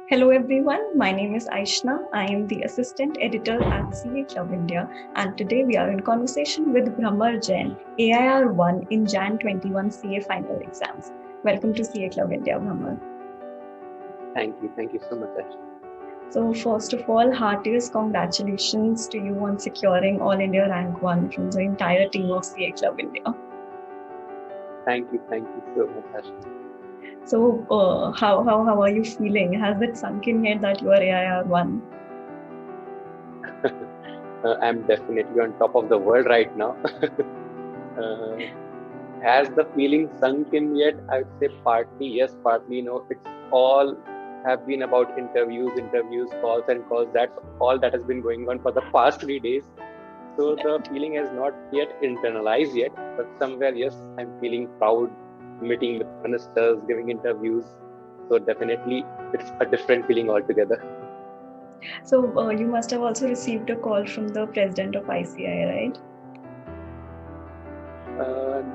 Hello everyone, my name is Aishna. I am the assistant editor at CA Club India, and today we are in conversation with Brahmar Jain, AIR1 in Jan 21 CA final exams. Welcome to CA Club India, Brahmar. Thank you so much, Aishna. So first of all, heartiest congratulations to you on securing All India Rank 1 from the entire team of CA Club India. Thank you so much, Aishna. So how are you feeling? Has it sunk in yet that you are AIR1? I'm definitely on top of the world right now. Has the feeling sunk in yet? I would say partly yes, partly no. It's all have been about interviews, calls and calls. That's all that has been going on for the past 3 days. So the feeling has not yet internalized yet, but somewhere, yes, I'm feeling proud, meeting with ministers, giving interviews. So definitely it's a different feeling altogether. So you must have also received a call from the president of ICI, right?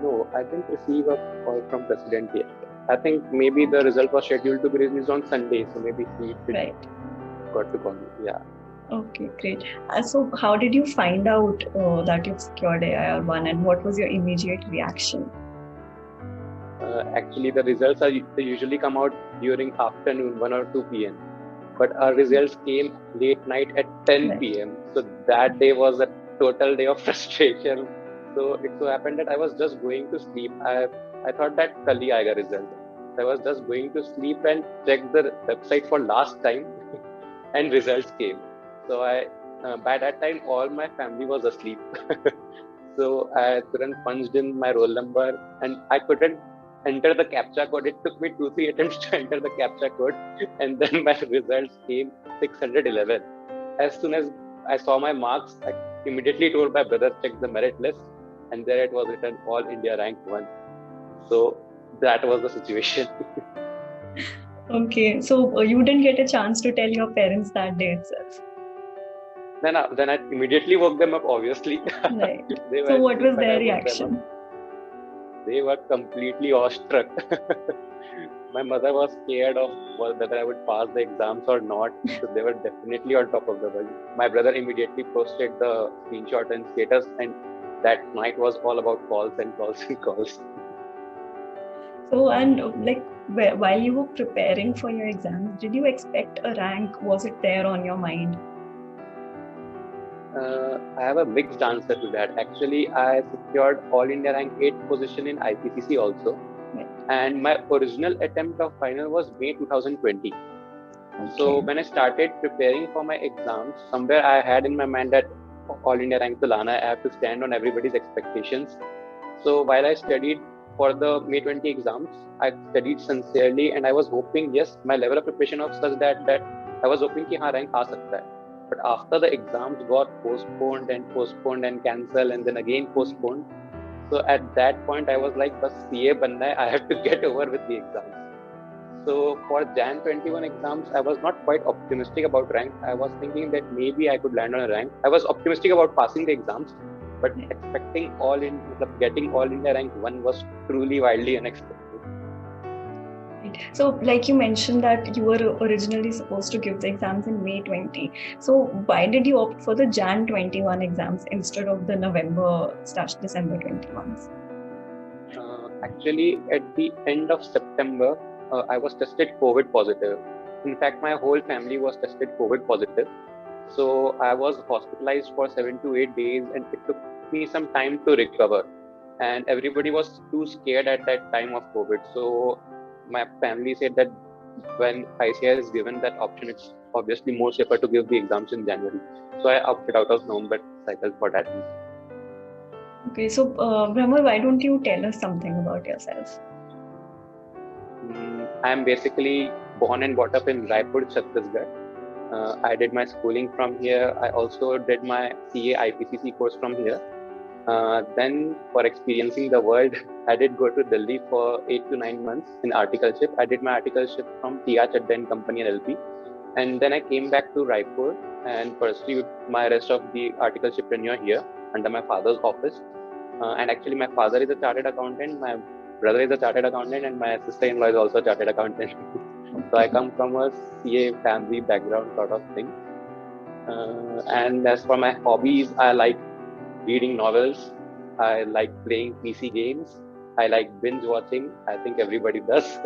No, I didn't receive a call from president yet. I think maybe the result was scheduled to be released on Sunday, so maybe he got to call me. Yeah. Okay, great. So how did you find out that you've secured AIR1 and what was your immediate reaction? Actually, the results they usually come out during afternoon, 1 or 2 p.m. But our results came late night at 10 p.m. So that day was a total day of frustration. So it so happened that I was just going to sleep. I thought that kali aayega result. I was just going to sleep and check the website for last time, and results came. So by that time all my family was asleep. So I couldn't punched in my roll number and I couldn't enter the captcha code. It took me 2-3 attempts to enter the captcha code, and then my results came 611. As soon as I saw my marks, I immediately told my brother check the merit list, and there it was written All India Rank 1. So that was the situation. Okay, so you didn't get a chance to tell your parents that day itself. Then I immediately woke them up, obviously. Right. So what was their reaction? They were completely awestruck. My mother was scared of whether I would pass the exams or not. So they were definitely on top of the world. My brother immediately posted the screenshot and status, and that night was all about calls and calls and calls. So, and like while you were preparing for your exams, did you expect a rank? Was it there on your mind? I have a mixed answer to that. Actually, I secured All India Rank 8 position in IPCC also. Right. And my original attempt of final was May 2020. Okay. So when I started preparing for my exams, somewhere I had in my mind that All India Rank to Lana, I have to stand on everybody's expectations. So while I studied for the May 20 exams, I studied sincerely and I was hoping, yes, my level of preparation was such that I was hoping कि हाँ rank आ सकता है. But after the exams got postponed and cancelled and then again postponed. So at that point, I was like, bas CA banna hai, I have to get over with the exams. So for Jan 21 exams, I was not quite optimistic about rank. I was thinking that maybe I could land on a rank. I was optimistic about passing the exams, but expecting getting All India Rank 1 was truly wildly unexpected. So, like you mentioned that you were originally supposed to give the exams in May 20. So, why did you opt for the Jan 21 exams instead of the November/December 21s? Actually, at the end of September, I was tested COVID positive. In fact, my whole family was tested COVID positive. So I was hospitalized for 7 to 8 days, and it took me some time to recover. And everybody was too scared at that time of COVID. So my family said that when ICI is given that option, it's obviously more safer to give the exams in January. So I opted out of November cycle for that reason. Okay, so Brahmar, why don't you tell us something about yourself? I'm basically born and brought up in Raipur, Chhattisgarh. I did my schooling from here. I also did my CA IPCC course from here. Then, for experiencing the world, I did go to Delhi for 8 to 9 months in articleship. I did my articleship from TR Chadda and Company LLP. And then I came back to Raipur and pursued my rest of the articleship tenure here under my father's office. And actually, my father is a chartered accountant. My brother is a chartered accountant and my sister-in-law is also a chartered accountant. So I come from a CA family background sort of thing. And as for my hobbies, I like reading novels. I like playing PC games. I like binge watching. I think everybody does.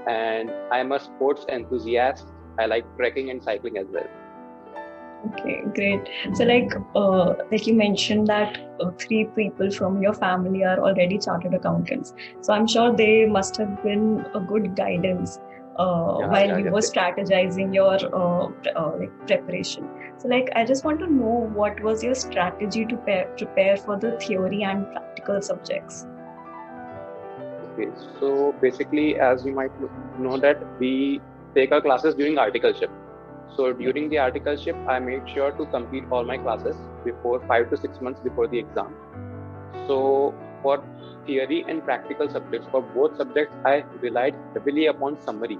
And I'm a sports enthusiast. I like trekking and cycling as well. Okay, great. So like you mentioned that three people from your family are already chartered accountants. So I'm sure they must have been a good guidance while you were strategizing your preparation. So like I just want to know, what was your strategy to prepare for the theory and practical subjects? Okay, so basically, as you might know that we take our classes during articleship. So during the articleship, I made sure to complete all my classes before 5 to 6 months before the exam. So for theory and practical subjects, for both subjects, I relied heavily upon summaries.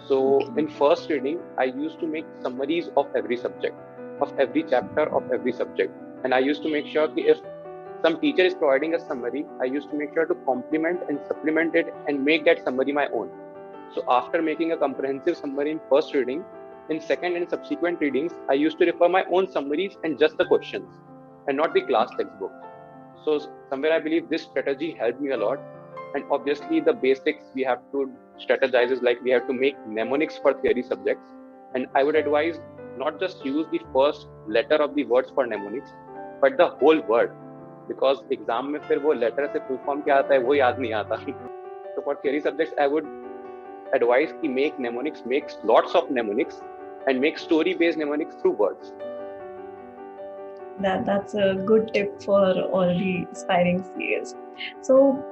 So in first reading, I used to make summaries of every subject, of every chapter, of every subject. And I used to make sure that if some teacher is providing a summary, I used to make sure to complement and supplement it and make that summary my own. So after making a comprehensive summary in first reading, in second and subsequent readings, I used to refer my own summaries and just the questions and not the class textbook. So somewhere I believe this strategy helped me a lot. And obviously the basics we have to strategize is like we have to make mnemonics for theory subjects. And I would advise not just use the first letter of the words for mnemonics, but the whole word. Because exam में फिर वो letter से full form क्या आता है वो याद नहीं आता. So for theory subjects, I would advise to make mnemonics, make lots of mnemonics, and make story-based mnemonics through words. That's a good tip for all the aspiring CAs. So,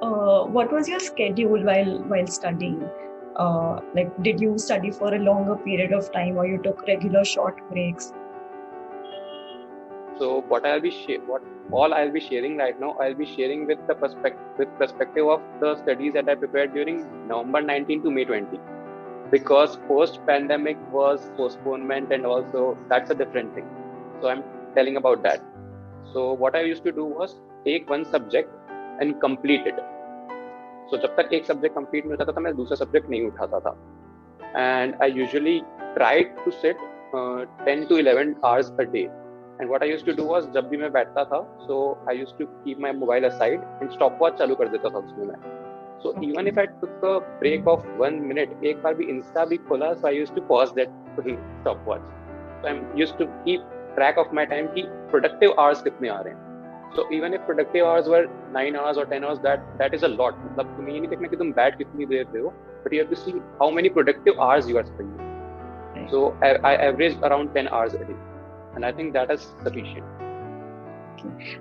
what was your schedule while studying? Like, did you study for a longer period of time, or you took regular short breaks? So, what I'll be sharing right now, I'll be sharing with the perspective of the studies that I prepared during November 19 to May 20. Because post-pandemic was postponement and also that's a different thing. So I'm telling about that. So what I used to do was take one subject and complete it. So जब तक एक subject complete नहीं होता था मैं दूसरा subject नहीं उठाता था. And I usually tried to sit 10 to 11 hours a day. And what I used to do was जब भी मैं बैठता था, so I used to keep my mobile aside and stopwatch चालू कर देता था उसमें मैं. So even if I took a break of 1 minute, एक बार भी Insta भी खोला, so I used to pause that stopwatch. So I used to keep track of my time कि productive hours कितने आ रहे हैं. So even if productive hours were 9 hours or 10 hours, that is a lot. मतलब तुम्हें ये नहीं देखना कि तुम बैठ कितनी देर रहे हो, but you have to see how many productive hours you are spending. So I averaged around 10 hours a day, and I think that is sufficient.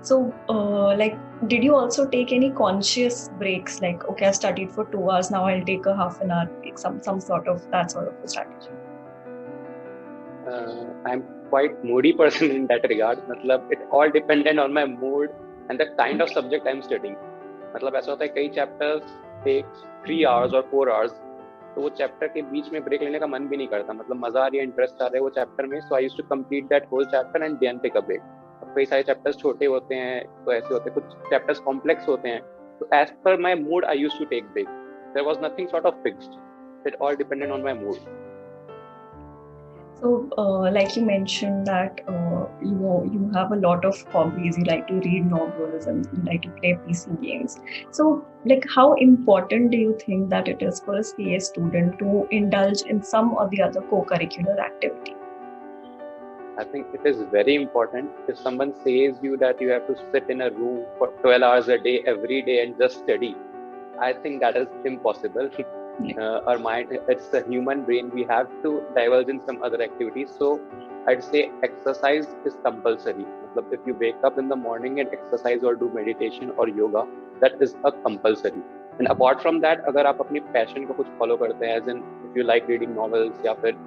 So, like, did you also take any conscious breaks? Like, okay, I studied for 2 hours, now I'll take a half an hour break, some sort of that sort of a strategy. I'm quite moody person in that regard. मतलब it all dependent on my mood and the kind of subject I'm studying. मतलब ऐसा होता है कई chapters take 3 hours or 4 hours, तो वो chapter के बीच में ब्रेक लेने का मन भी नहीं करता. मतलब मजा आ रही है, इंटरेस्ट आ रहा है वो चैप्टर में, so I used to complete that whole chapter and then take a break. कई सारे चैप्टर्स छोटे होते हैं तो ऐसे होते हैं, कुछ चैप्टर्स कॉम्प्लेक्स होते हैं, तो as per my mood I used to take break. There was nothing sort of fixed, it all depended on my mood. So, like you mentioned that you have a lot of hobbies. You like to read novels and you like to play PC games. So, like, how important do you think that it is for a CA student to indulge in some or the other co-curricular activity? I think it is very important. If someone says you that you have to sit in a room for 12 hours a day every day and just study, I think that is impossible. Our mind, it's a human brain, we have to divulge in some other activities. So I'd say exercise is compulsory. If you wake up in the morning and exercise or do meditation or yoga, that is a compulsory. And apart from that, अगर आप अपनी passion को कुछ follow करते हैं, as in if you like reading novels या फिर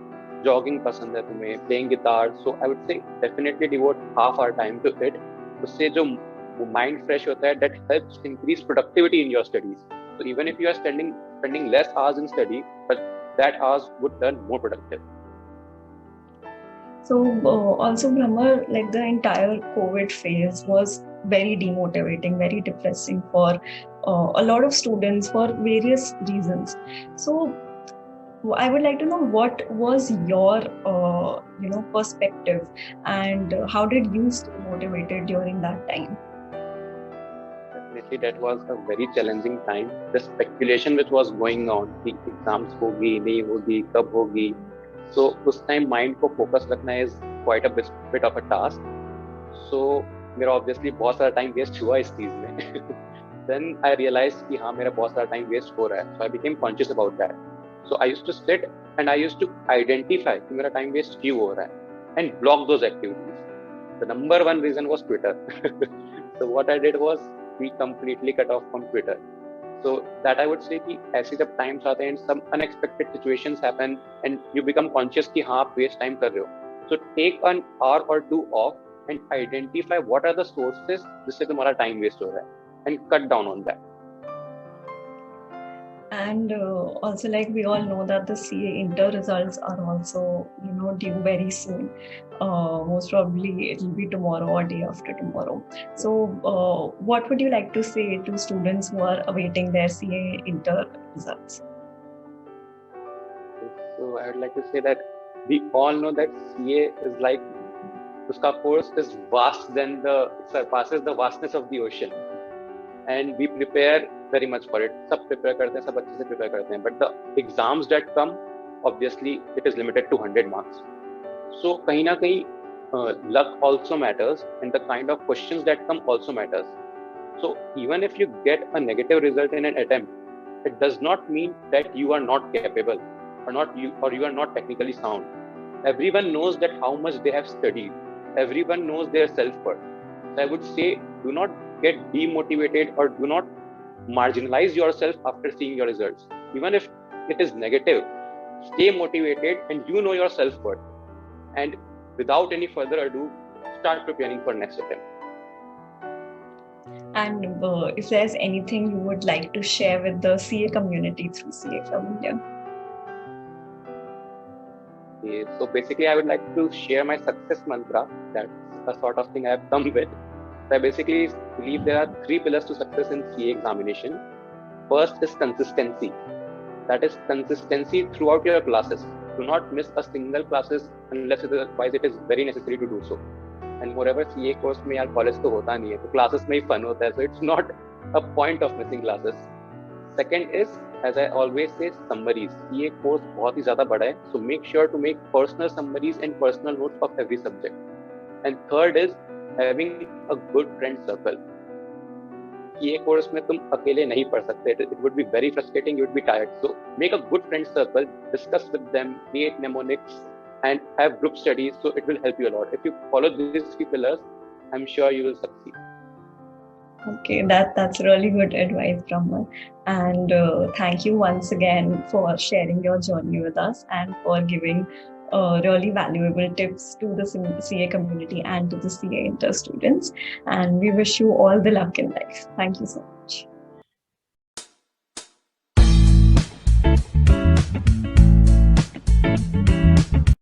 jogging पसंद है तुम्हें, playing guitar, so I would say definitely devote half our time to it. उससे जो mind fresh होता है, that helps increase productivity in your studies. So even if you are spending less hours in study, but that hours would turn more productive. So also Brahma, like the entire COVID phase was very demotivating, very depressing for a lot of students for various reasons. So I would like to know what was your perspective, and how did you stay motivated during that time? Definitely, that was a very challenging time. The speculation which was going on कि exams होगी नहीं होगी कब होगी, so उस time mind को focus रखना is quite a bit of a task. So मेरा obviously बहुत सारा time waste हुआ इस चीज में. Then I realized कि हाँ मेरा बहुत सारा time waste हो रहा है. So I became conscious about that. So I used to sit and I used to identify कि मेरा time waste क्यों हो रहा है and block those activities. The number one reason was Twitter. So what I did was we completely cut off from Twitter. So that I would say कि ऐसे जब times आते हैं and some unexpected situations happen and you become conscious कि हाँ आप waste time कर रहे हो. So take an hour or two off and identify what are the sources जिससे तुम्हारा time waste हो रहा है and cut down on that. And also, like we all know that the CA inter results are also due very soon. Most probably it will be tomorrow or day after tomorrow. So what would you like to say to students who are awaiting their CA inter results? So I would like to say that we all know that CA is like, uska course is vast than surpasses the vastness of the ocean, and we prepare very much for it. सब prepare करते हैं, सब अच्छे से prepare करते हैं, but the exams that come, obviously it is limited to 100 marks. So कहीं ना कहीं luck also matters, and the kind of questions that come also matters. So even if you get a negative result in an attempt, it does not mean that you are not capable or you are not technically sound. Everyone knows that how much they have studied. Everyone knows their self-worth. So I would say, do not get demotivated or do not marginalize yourself after seeing your results. Even if it is negative, stay motivated and you know your self-worth. And without any further ado, start preparing for next attempt. And if there's anything you would like to share with the CA community through CA Club India. Okay, so basically I would like to share my success mantra. That's a sort of thing I have come with. So I basically believe there are 3 pillars to success in CA examination. First is consistency. That is consistency throughout your classes. Do not miss a single classes unless otherwise it is very necessary to do so. And moreover, CA course में यार college तो होता नहीं है, तो classes में ही fun होता है, so it's not a point of missing classes. Second is, as I always say, summaries. CA course बहुत ही ज़्यादा बड़ा है, so make sure to make personal summaries and personal notes of every subject. And third is having a good friend circle. CA course में तुम अकेले नहीं पढ़ सकते. It would be very frustrating. You would be tired. So make a good friend circle. Discuss with them. Create mnemonics and have group studies. So it will help you a lot. If you follow these 3 pillars, I'm sure you will succeed. Okay, that's really good advice, Brahma. And thank you once again for sharing your journey with us and for giving really valuable tips to the CA community and to the CA inter students. And we wish you all the luck in life. Thank you so much.